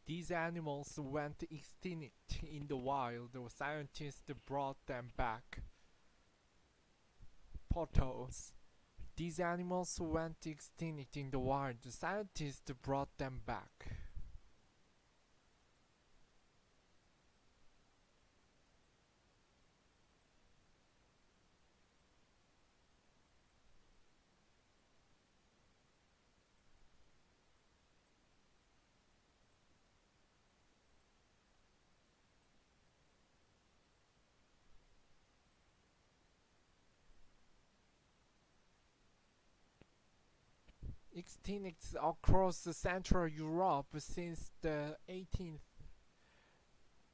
These animals went extinct in the wild. The scientists brought them back. Photos. These animals went extinct in the wild. The scientists brought them back. Extinct across Central Europe since the 18th.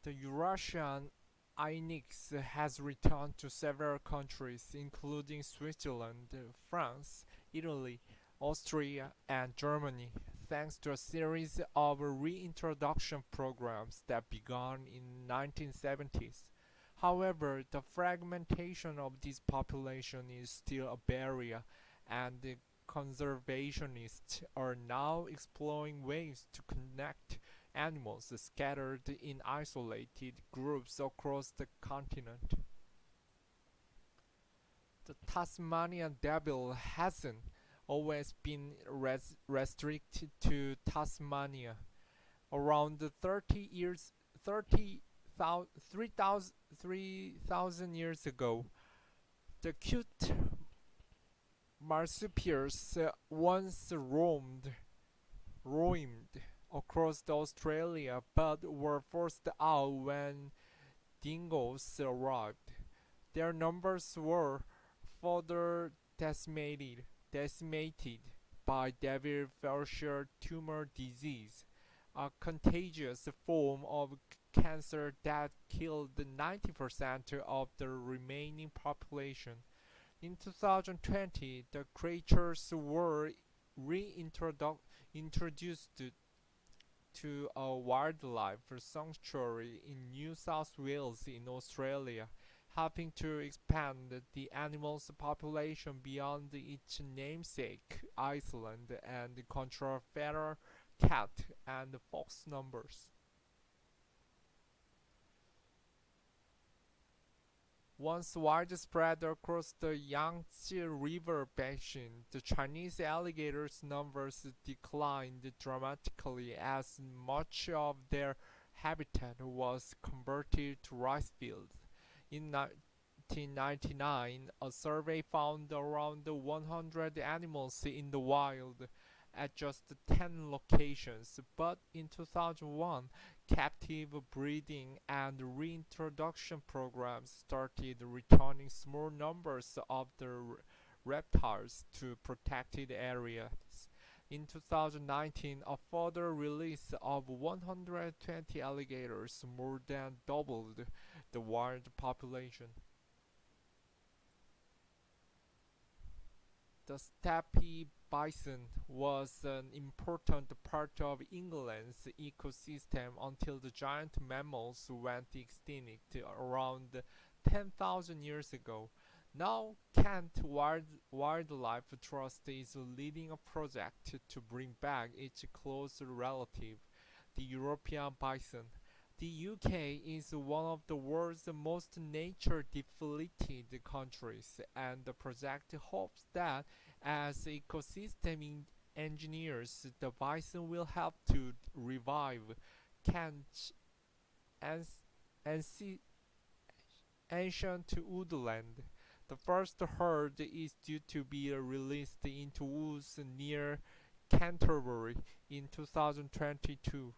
The Eurasian Oryx has returned to several countries, including Switzerland, France, Italy, Austria, and Germany, thanks to a series of reintroduction programs that began in the 1970s. However, the fragmentation of this population is still a barrier, and the conservationists are now exploring ways to connect animals scattered in isolated groups across the continent. The Tasmanian devil hasn't always been restricted to Tasmania. Around 30 years, 3,000 years ago, the cute marsupials once roamed across Australia but were forced out when dingoes arrived. Their numbers were further decimated by devil facial tumor disease, a contagious form of cancer that killed 90% of the remaining population. In 2020, the creatures were reintroduced to a wildlife sanctuary in New South Wales in Australia, helping to expand the animal's population beyond its namesake Iceland and control feral cat and fox numbers. Once widespread across the Yangtze River basin, the Chinese alligators' numbers declined dramatically as much of their habitat was converted to rice fields. In 1999, a survey found around 100 animals in the wild at just 10 locations, but in 2001, captive breeding and reintroduction programs started returning small numbers of the reptiles to protected areas. In 2019, a further release of 120 alligators more than doubled the wild population. The steppe bison was an important part of England's ecosystem until the giant mammals went extinct around 10,000 years ago. Now, Wildlife Trust is leading a project to bring back its close relative, the European bison. The UK is one of the world's most nature depleted countries, and the project hopes that as ecosystem engineers, the bison will help to revive Kent and ancient woodland. The first herd is due to be released into woods near Canterbury in 2022.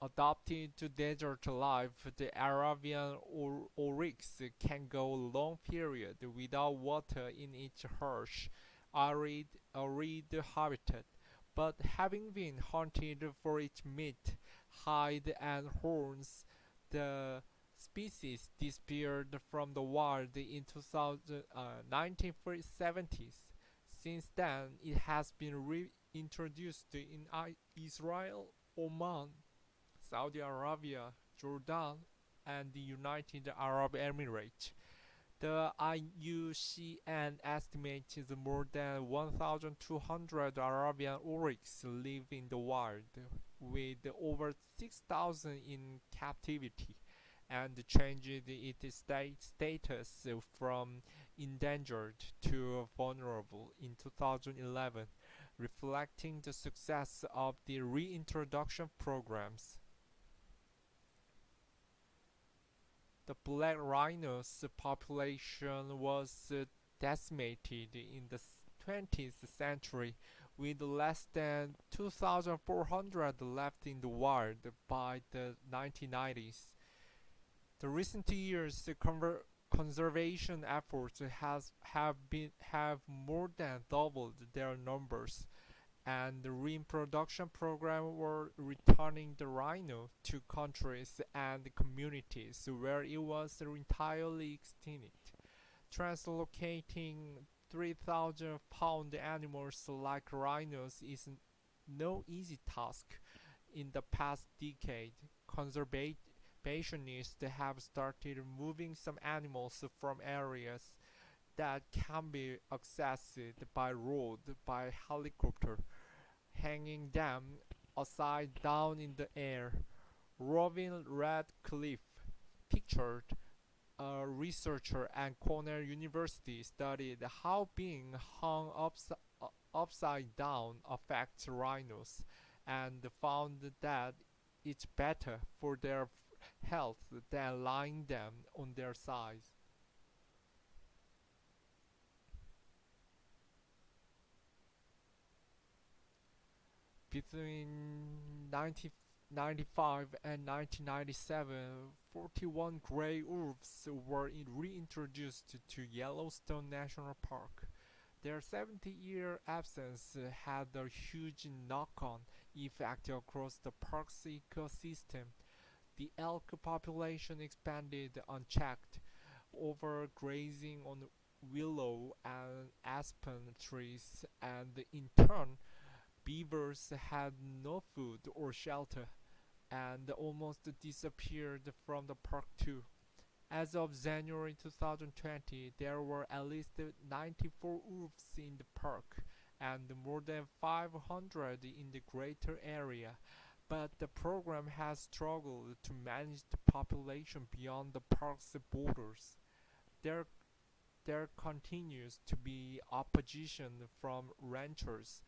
Adapted to desert life, the Arabian Oryx can go a long period without water in its harsh, arid habitat, but having been hunted for its meat, hide, and horns, the species disappeared from the wild in 1970s. Since then, it has been reintroduced in Israel, Oman, Saudi Arabia, Jordan, and the United Arab Emirates. The IUCN estimates more than 1,200 Arabian Oryx live in the wild, with over 6,000 in captivity, and changed its status from endangered to vulnerable in 2011, reflecting the success of the reintroduction programs. The Black Rhinos population was decimated in the 20th century, with less than 2,400 left in the wild by the 1990s. The recent years, conservation efforts have more than doubled their numbers, and the reintroduction program were returning the rhino to countries and communities where it was entirely extinct. Translocating 3,000-pound animals like rhinos is no easy task. In the past decade, conservationists have started moving some animals from areas that can be accessed by road by helicopter, hanging them upside down in the air. Robin Radcliffe, pictured a researcher at Cornell University, studied how being hung upside down affects rhinos and found that it's better for their health than lying them on their sides. Between 1995 and 1997, 41 gray wolves were reintroduced to Yellowstone National Park. Their 70-year absence had a huge knock-on effect across the park's ecosystem. The elk population expanded unchecked, overgrazing on willow and aspen trees, and in turn, beavers had no food or shelter and almost disappeared from the park too. As of January 2020, there were at least 94 wolves in the park and more than 500 in the greater area, but the program has struggled to manage the population beyond the park's borders. There, there continues to be opposition from ranchers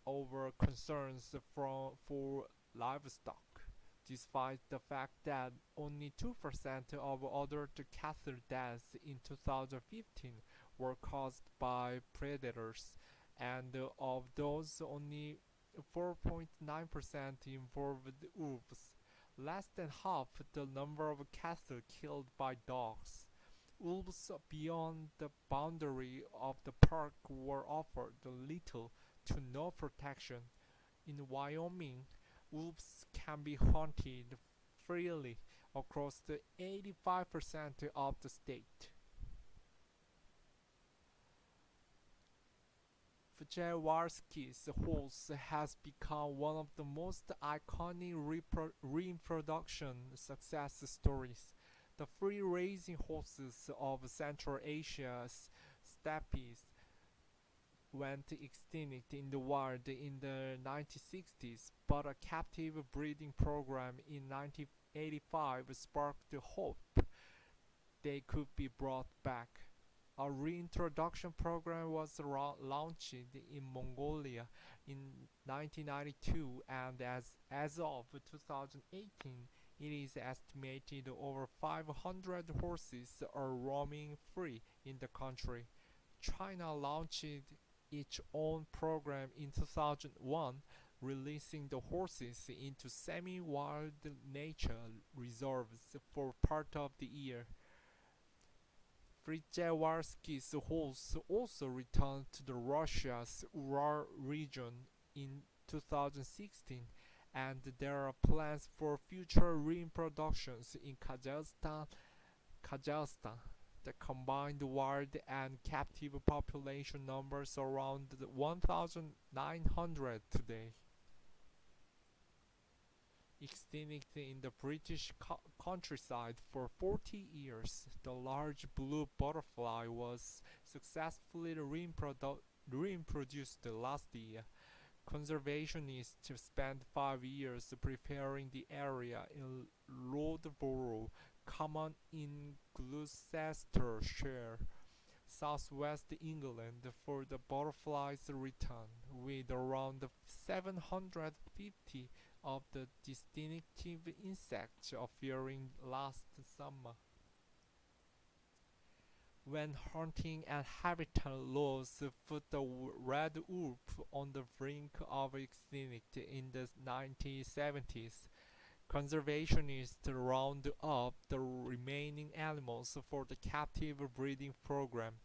over concerns for livestock, despite the fact that only 2% of other cattle deaths in 2015 were caused by predators, and of those, only 4.9% involved wolves, less than half the number of cattle killed by dogs. Wolves beyond the boundary of the park were offered little to no protection. In Wyoming, wolves can be hunted freely across the 85% of the state. Wojciechowski's horse has become one of the most iconic reintroduction success stories. The free-racing horses of Central Asia's steppes went extinct in the wild in the 1960s, but a captive breeding program in 1985 sparked hope they could be brought back. A reintroduction program was launched in Mongolia in 1992, and as of 2018, it is estimated over 500 horses are roaming free in the country. China launched its own program in 2001, releasing the horses into semi-wild nature reserves for part of the year. Frzyjewski's horse also returned to the Russia's Ural region in 2016, and there are plans for future reintroductions in Kazakhstan. The combined wild and captive population numbers around 1,900 today. Extinct in the British countryside for 40 years, the large blue butterfly was successfully reintroduced last year. Conservationists spent 5 years preparing the area in Rodborough Common in Gloucestershire, southwest England, for the butterfly's return, with around 750 of the distinctive insects appearing last summer. When hunting and habitat laws put the red wolf on the brink of extinction in the 1970s, conservationists rounded up the remaining animals for the captive breeding program.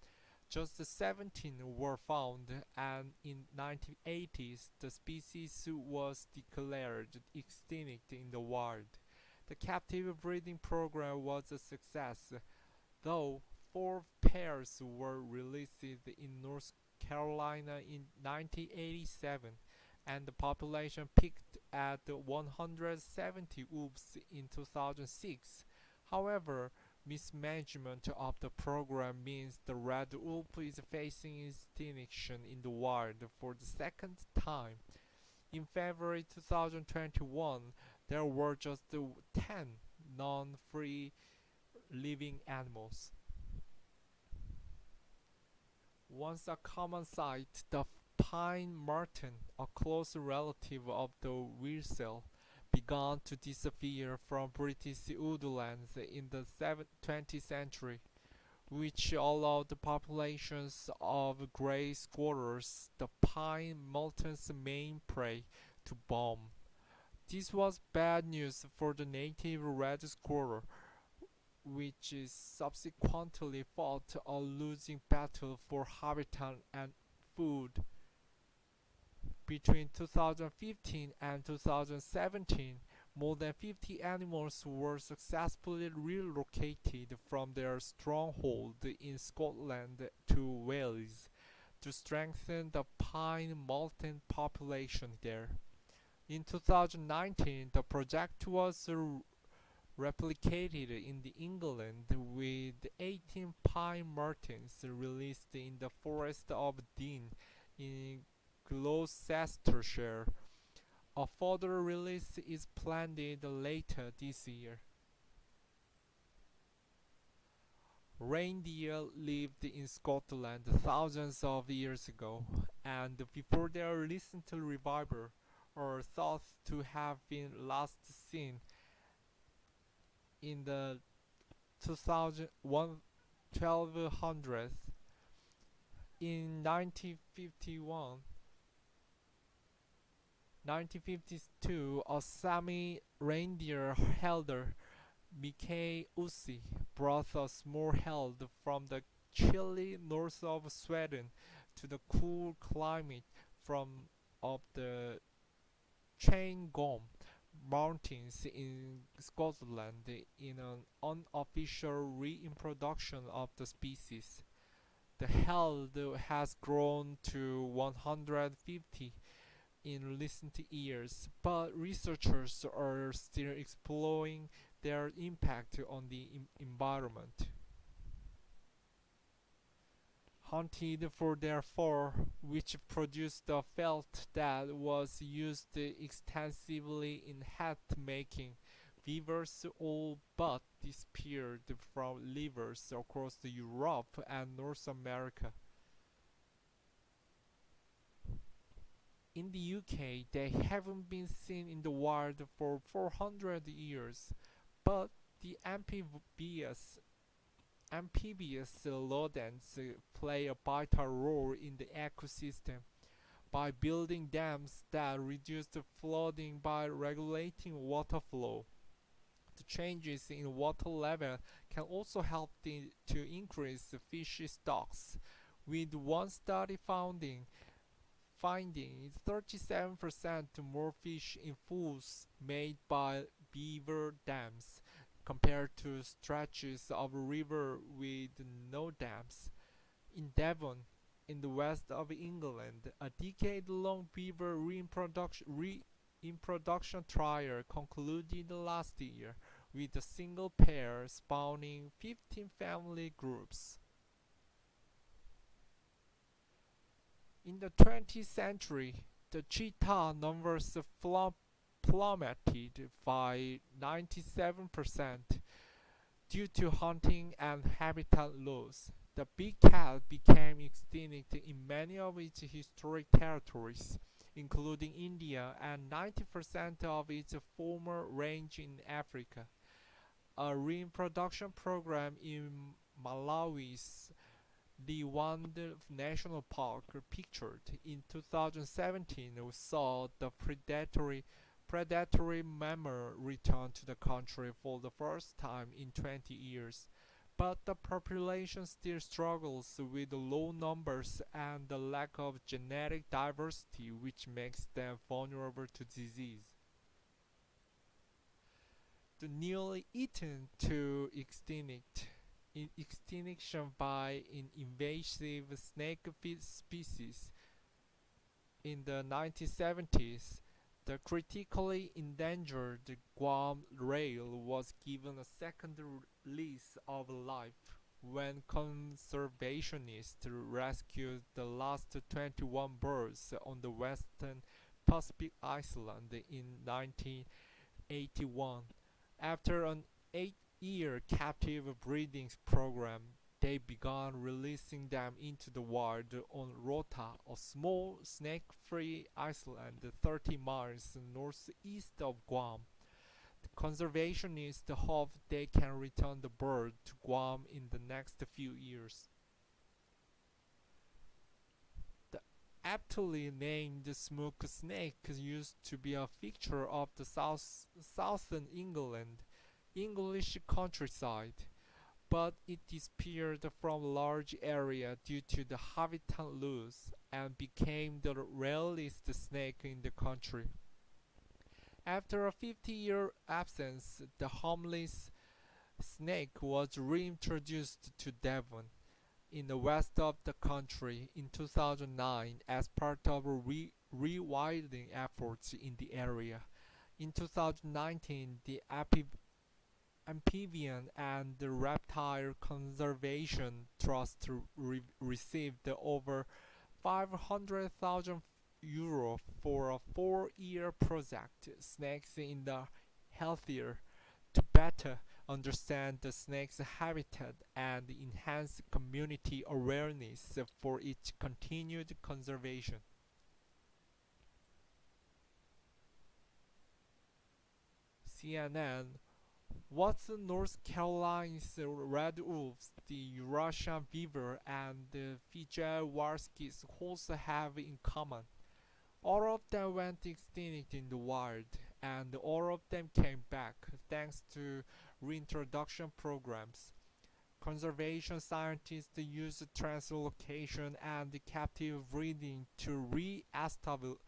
Just 17 were found, and in the 1980s the species was declared extinct in the wild. The captive breeding program was a success, though 4 pairs were released in North Carolina in 1987, and the population peaked at 170 wolves in 2006. However, mismanagement of the program means the red wolf is facing extinction in the wild for the second time. In February 2021, there were just 10 non-free living animals. Once a common sight, the pine marten, a close relative of the weasel, began to disappear from British woodlands in the 20th century, which allowed the populations of grey squirrels, the pine marten's main prey, to boom. This was bad news for the native red squirrel, which subsequently fought a losing battle for habitat and food. Between 2015 and 2017, more than 50 animals were successfully relocated from their stronghold in Scotland to Wales to strengthen the pine marten population there. In 2019, the project was replicated in England, with 18 pine martens released in the Forest of Dean in Gloucestershire. A further release is planned later this year. Reindeer lived in Scotland thousands of years ago, and before their recent revival are thought to have been last seen in the 1200s. In 1952, a Sami reindeer herder, Mikael Ussi, brought a small herd from the chilly north of Sweden to the cool climate of the Cairngorm Mountains in Scotland in an unofficial reintroduction of the species. The herd has grown to 150 in recent years, but researchers are still exploring their impact on the environment. Hunted for their fur, which produced a felt that was used extensively in hat making, beavers all but disappeared from rivers across Europe and North America. In the UK, they haven't been seen in the wild for 400 years, but the amphibious rodents play a vital role in the ecosystem by building dams that reduce the flooding by regulating water flow. The changes in water level can also help to increase fish stocks, with one study finding 37% more fish in foods made by beaver dams compared to stretches of river with no dams. In Devon, in the west of England, a decade-long beaver in production trial concluded last year, with a single pair spawning 15 family groups. In the 20th century, the cheetah numbers plummeted by 97% due to hunting and habitat loss. The big cat became extinct in many of its historic territories, including India and 90% of its former range in Africa. A reintroduction program in Malawi's Liwonde National Park, pictured in 2017, saw the predatory mammal return to the country for the first time in 20 years. But the population still struggles with low numbers and the lack of genetic diversity, which makes them vulnerable to disease. The nearly eaten to extinction by an invasive snake species. In the 1970s, the critically endangered Guam rail was given a second lease of life when conservationists rescued the last 21 birds on the western Pacific island in 1981. After an 8-year captive breeding program, they began releasing them into the wild on Rota, a small snake-free island 30 miles northeast of Guam. The conservationists hope they can return the bird to Guam in the next few years. The aptly named smoke snake used to be a feature of the southern England English countryside, but it disappeared from a large area due to the habitat loss and became the rarest snake in the country. After a 50-year absence, the harmless snake was reintroduced to Devon, in the west of the country, in 2009 as part of rewilding efforts in the area. In 2019, the Amphibian and Reptile Conservation Trust received over €500,000 for a 4-year project, Snakes in the Healthier, to better understand the snake's habitat and enhance community awareness for its continued conservation. CNN. What's North Carolina's red wolves, the Eurasian beaver, and the Fijian horse have in common? All of them went extinct in the wild, and all of them came back thanks to reintroduction programs. Conservation scientists use translocation and captive breeding to re-establish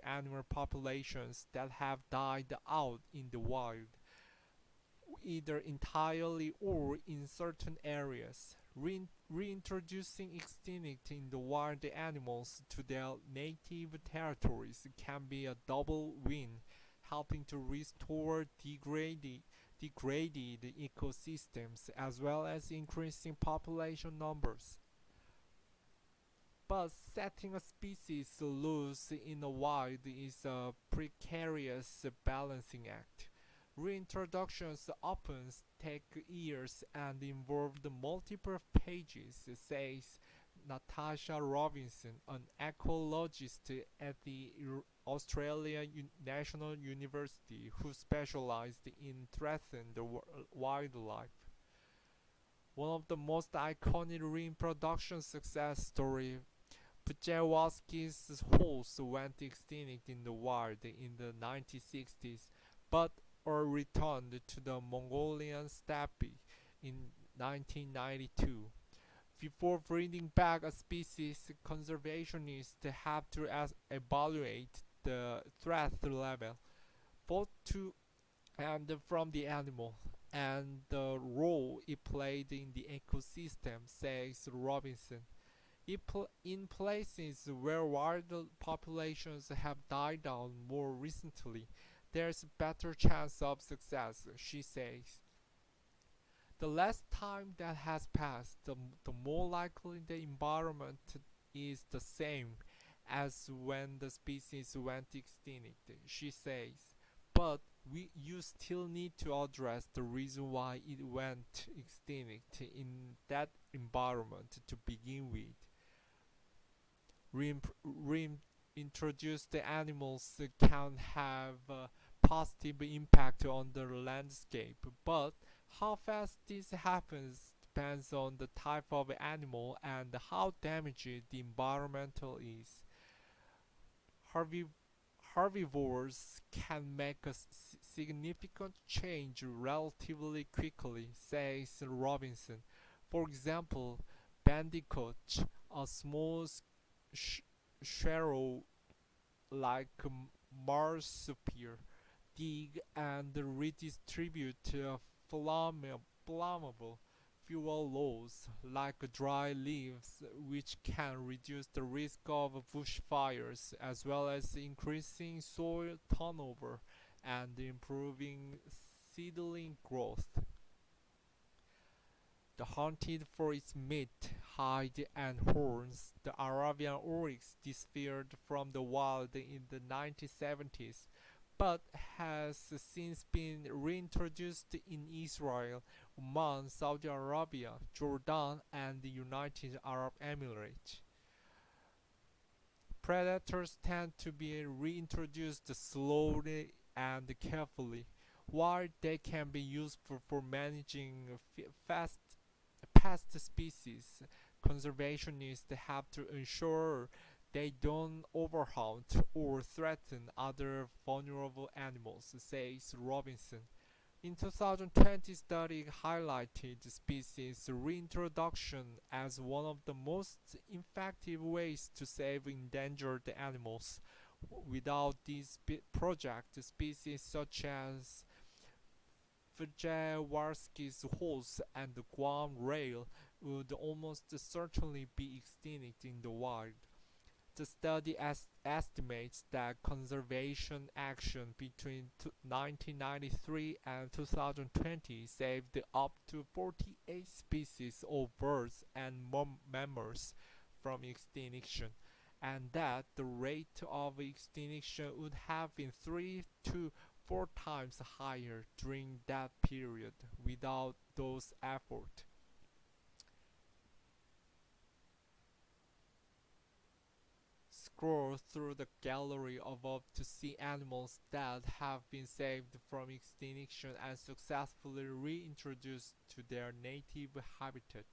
animal populations that have died out in the wild, either entirely or in certain areas. Reintroducing extinct in the wild animals to their native territories can be a double win, helping to restore degraded ecosystems as well as increasing population numbers. But setting a species loose in the wild is a precarious balancing act. Reintroductions often take years and involve multiple pages, says Natasha Robinson, an ecologist at the Australian National University who specialized in threatened wildlife. One of the most iconic reintroduction success stories, Pujewalski's horse went extinct in the wild in the 1960s, but returned to the Mongolian steppe in 1992. Before bringing back a species, conservationists have to evaluate the threat level, both to and from the animal, and the role it played in the ecosystem, says Robinson. In places where wild populations have died down more recently, there's a better chance of success, she says. The less time that has passed, the more likely the environment is the same as when the species went extinct, she says. But you still need to address the reason why it went extinct in that environment to begin with. Reintroduced animals can have a positive impact on the landscape, but how fast this happens depends on the type of animal and how damaged the environment is. Herbiv- Herbivores can make a significant change relatively quickly, says Robinson. For example, bandicoots, a small sh- sparrow like marsupial, dig and redistribute flammable fuel loads like dry leaves, which can reduce the risk of bushfires as well as increasing soil turnover and improving seedling growth. The hunted for its meat, hide, and horns, the Arabian Oryx disappeared from the wild in the 1970s, but has since been reintroduced in Israel, Oman, Saudi Arabia, Jordan, and the United Arab Emirates. Predators tend to be reintroduced slowly and carefully. While they can be useful for managing fast pest species, conservationists have to ensure they don't overhunt or threaten other vulnerable animals, says Robinson. In 2020 study highlighted species reintroduction as one of the most effective ways to save endangered animals. Without this project, species such as Jaworski's horse and the Guam rail would almost certainly be extinct in the wild. The study estimates that conservation action between 1993 and 2020 saved up to 48 species of birds and mammals from extinction, and that the rate of extinction would have been 3 to 4 times higher during that period without those efforts. Scroll through the gallery above to see animals that have been saved from extinction and successfully reintroduced to their native habitat.